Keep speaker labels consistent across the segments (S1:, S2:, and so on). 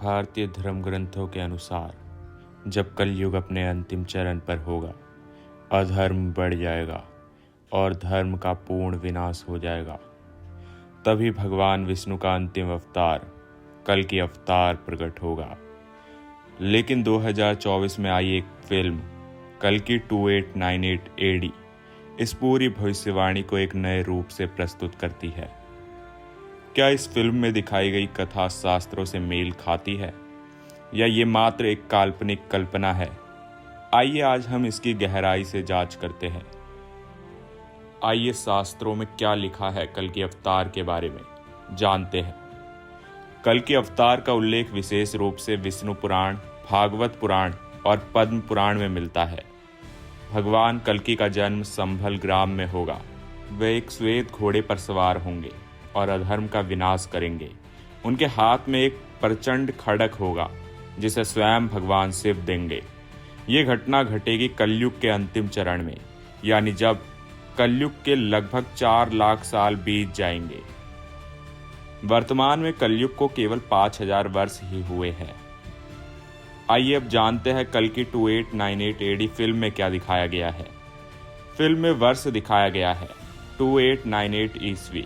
S1: भारतीय धर्म ग्रंथों के अनुसार जब कलयुग अपने अंतिम चरण पर होगा, अधर्म बढ़ जाएगा और धर्म का पूर्ण विनाश हो जाएगा, तभी भगवान विष्णु का अंतिम अवतार कल्कि अवतार प्रकट होगा। लेकिन 2024 में आई एक फिल्म कल्कि 2898 AD इस पूरी भविष्यवाणी को एक नए रूप से प्रस्तुत करती है। क्या इस फिल्म में दिखाई गई कथा शास्त्रों से मेल खाती है या ये मात्र एक काल्पनिक कल्पना है? आइए आज हम इसकी गहराई से जांच करते हैं। आइए शास्त्रों में क्या लिखा है कल्कि अवतार के बारे में जानते हैं। कल्कि अवतार का उल्लेख विशेष रूप से विष्णु पुराण, भागवत पुराण और पद्म पुराण में मिलता है। भगवान कल्कि का जन्म संभल ग्राम में होगा। वे एक श्वेत घोड़े पर सवार होंगे और अधर्म का विनाश करेंगे। उनके हाथ में एक प्रचंड खड्ग होगा जिसे स्वयं भगवान शिव देंगे। ये घटना घटेगी कलयुग के अंतिम चरण में, यानी जब कलयुग के लगभग 4 लाख साल बीत जाएंगे। वर्तमान में कलयुग को केवल 5000 वर्ष ही हुए हैं। आइए अब जानते हैं कल्कि 2898 AD फिल्म में क्या दिखाया गया है। फिल्म में वर्ष दिखाया गया है 2898 ईस्वी।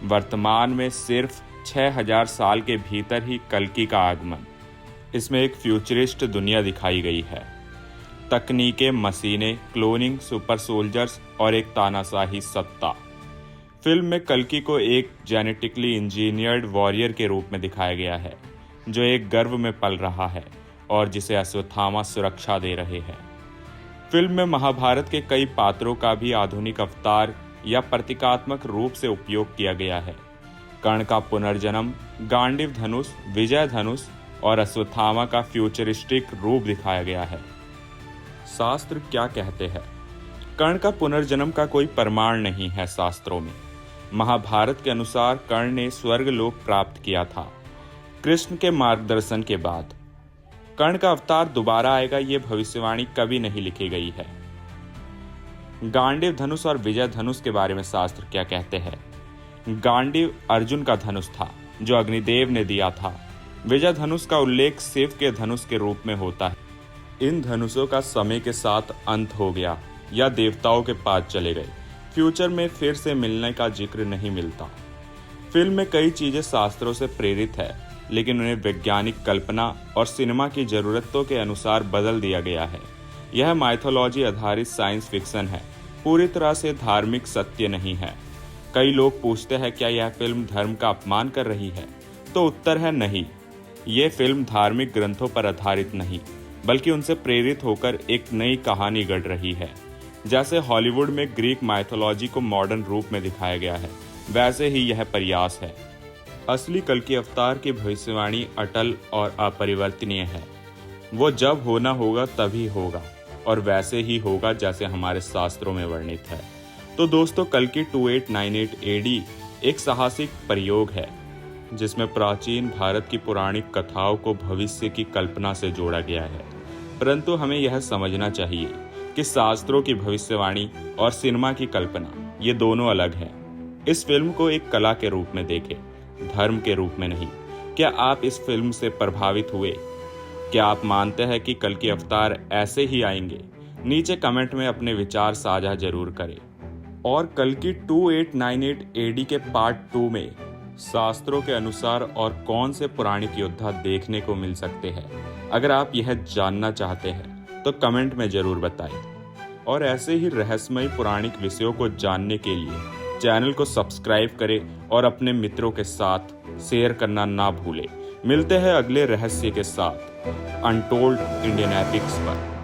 S1: वर्तमान में सिर्फ 6000 साल के भीतर ही कल्कि का आगमन। इसमें एक फ्यूचरिस्ट दुनिया दिखाई गई है। तकनीकें, मशीनें, क्लोनिंग, सुपर सोल्जर्स और एक तानाशाही सत्ता। फिल्म में कल्कि को एक जेनेटिकली इंजीनियर्ड वॉरियर के रूप में दिखाया गया है जो एक गर्भ में पल रहा है और जिसे अश्वत्थामा सुरक्षा दे रहे हैं। फिल्म में महाभारत के कई पात्रों का भी आधुनिक अवतार या प्रतीकात्मक रूप से उपयोग किया गया है। कर्ण का पुनर्जन्म, गांडीव धनुष, विजय धनुष और अश्वत्थामा का फ्यूचरिस्टिक रूप दिखाया गया है। शास्त्र क्या कहते हैं? कर्ण का पुनर्जन्म का कोई प्रमाण नहीं है शास्त्रों में। महाभारत के अनुसार कर्ण ने स्वर्गलोक प्राप्त किया था। कृष्ण के मार्गदर्शन के बाद कर्ण का अवतार दोबारा आएगा, ये भविष्यवाणी कभी नहीं लिखी गई है। गांडीव धनुष और विजय धनुष के बारे में शास्त्र क्या कहते हैं? गांडीव अर्जुन का धनुष था जो अग्निदेव ने दिया था। विजय धनुष का उल्लेख शिव के धनुष के रूप में होता है। इन धनुषों का समय के साथ अंत हो गया या देवताओं के पास चले गए। फ्यूचर में फिर से मिलने का जिक्र नहीं मिलता। फिल्म में कई चीजें शास्त्रों से प्रेरित है, लेकिन उन्हें वैज्ञानिक कल्पना और सिनेमा की जरूरतों के अनुसार बदल दिया गया है। यह माइथोलॉजी आधारित साइंस फिक्शन है, पूरी तरह से धार्मिक सत्य नहीं है। कई लोग पूछते हैं क्या यह फिल्म धर्म का अपमान कर रही है? तो उत्तर है नहीं। ये फिल्म धार्मिक ग्रंथों पर आधारित नहीं, बल्कि उनसे प्रेरित होकर एक नई कहानी गढ़ रही है। जैसे हॉलीवुड में ग्रीक माइथोलॉजी को मॉडर्न रूप में दिखाया गया है, वैसे ही यह प्रयास है। असली कल्कि अवतार की भविष्यवाणी अटल और अपरिवर्तनीय है। वो जब होना होगा तभी होगा और वैसे ही होगा जैसे हमारे शास्त्रों में वर्णित है। तो दोस्तों, कल्कि 2898 AD एक साहसिक प्रयोग है जिसमें प्राचीन भारत की पौराणिक कथाओं को भविष्य की कल्पना से जोड़ा गया है। परंतु हमें यह समझना चाहिए कि शास्त्रों की भविष्यवाणी और सिनेमा की कल्पना ये दोनों अलग हैं। इस फिल्म को एक कला के रूप में देखें, धर्म के रूप में नहीं। क्या आप इस फिल्म से प्रभावित हुए? क्या आप मानते हैं कि कल्कि अवतार ऐसे ही आएंगे? नीचे कमेंट में अपने विचार साझा जरूर करें। और कल्कि 2898 AD के पार्ट 2 में शास्त्रों के अनुसार और कौन से पौराणिक योद्धा देखने को मिल सकते हैं, अगर आप यह जानना चाहते हैं तो कमेंट में जरूर बताएं। और ऐसे ही रहस्यमय पौराणिक विषयों को जानने के लिए चैनल को सब्सक्राइब करें और अपने मित्रों के साथ शेयर करना ना भूलें। मिलते हैं अगले रहस्य के साथ अनटोल्ड इंडियन एपिक्स पर।